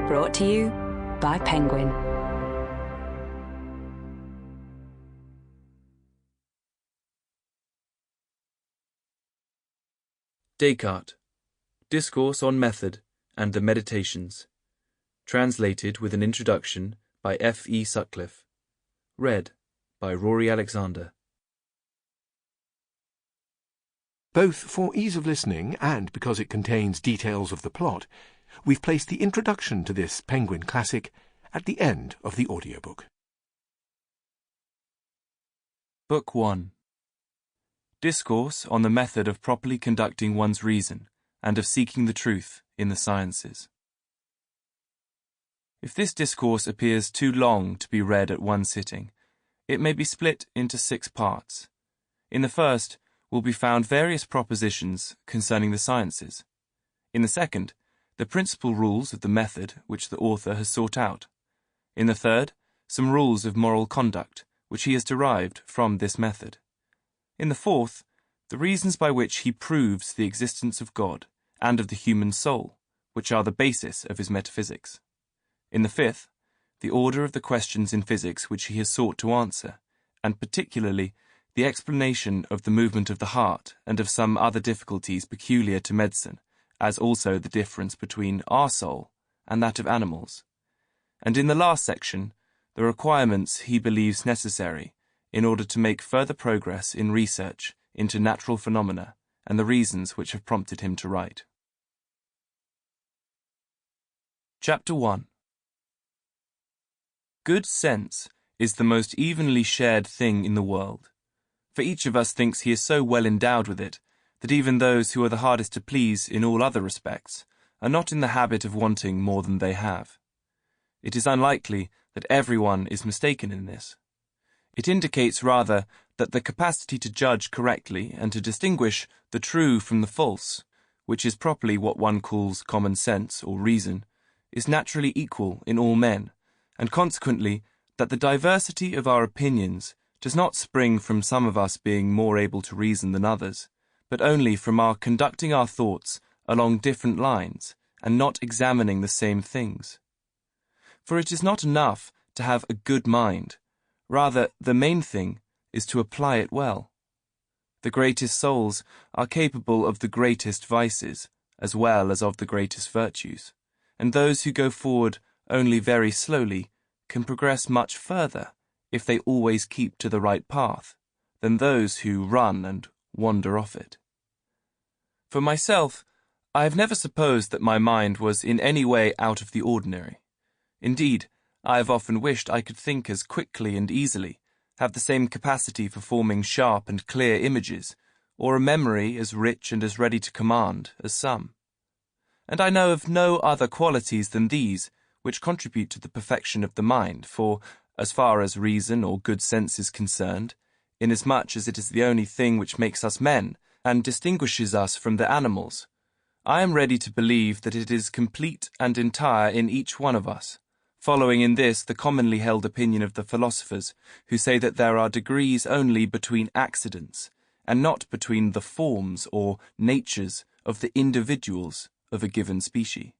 Brought to you by Penguin. Descartes, Discourse on Method and the Meditations. Translated with an introduction by F. E. Sutcliffe. Read by Rory Alexander. Both for ease of listening and because it contains details of the plot, we've placed the introduction to this Penguin classic at the end of the audiobook. Book 1. Discourse on the method of properly conducting one's reason and of seeking the truth in the sciences. If this discourse appears too long to be read at one sitting, it may be split into 6 parts. In the first will be found various propositions concerning the sciences. In the second, the principal rules of the method which the author has sought out. In the third, some rules of moral conduct which he has derived from this method. In the fourth, the reasons by which he proves the existence of God and of the human soul, which are the basis of his metaphysics. In the fifth, the order of the questions in physics which he has sought to answer, and particularly the explanation of the movement of the heart and of some other difficulties peculiar to medicine, as also the difference between our soul and that of animals. And in the last section, the requirements he believes necessary in order to make further progress in research into natural phenomena and the reasons which have prompted him to write. Chapter 1. Good sense is the most evenly shared thing in the world, for each of us thinks he is so well endowed with it that even those who are the hardest to please in all other respects are not in the habit of wanting more than they have. It is unlikely that everyone is mistaken in this. It indicates rather that the capacity to judge correctly and to distinguish the true from the false, which is properly what one calls common sense or reason, is naturally equal in all men, and consequently that the diversity of our opinions does not spring from some of us being more able to reason than others, but only from our conducting our thoughts along different lines and not examining the same things. For it is not enough to have a good mind. Rather, the main thing is to apply it well. The greatest souls are capable of the greatest vices, as well as of the greatest virtues, and those who go forward only very slowly can progress much further if they always keep to the right path, than those who run and wander off it. For myself, I have never supposed that my mind was in any way out of the ordinary. Indeed, I have often wished I could think as quickly and easily, have the same capacity for forming sharp and clear images, or a memory as rich and as ready to command as some. And I know of no other qualities than these which contribute to the perfection of the mind, for, as far as reason or good sense is concerned, inasmuch as it is the only thing which makes us men and distinguishes us from the animals, I am ready to believe that it is complete and entire in each one of us, following in this the commonly held opinion of the philosophers, who say that there are degrees only between accidents, and not between the forms or natures of the individuals of a given species.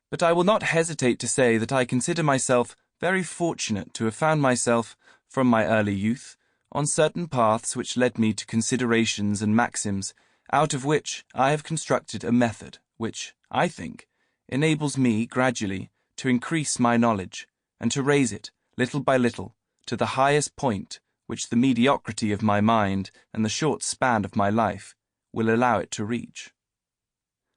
But I will not hesitate to say that I consider myself very fortunate to have found myself, from my early youth, on certain paths which led me to considerations and maxims, out of which I have constructed a method which, I think, enables me gradually to increase my knowledge and to raise it, little by little, to the highest point which the mediocrity of my mind and the short span of my life will allow it to reach.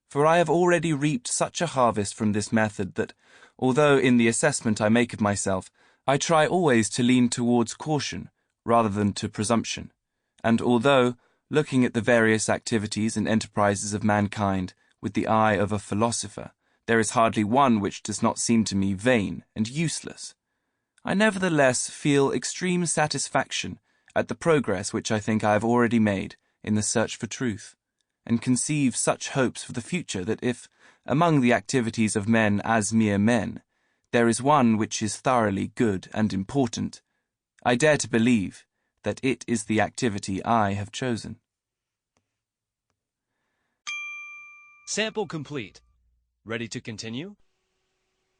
For I have already reaped such a harvest from this method that, although in the assessment I make of myself, I try always to lean towards caution rather than to presumption, and although, looking at the various activities and enterprises of mankind with the eye of a philosopher, there is hardly one which does not seem to me vain and useless, I nevertheless feel extreme satisfaction at the progress which I think I have already made in the search for truth, and conceive such hopes for the future that if, among the activities of men as mere men, there is one which is thoroughly good and important, I dare to believe that it is the activity I have chosen. Sample complete. Ready to continue?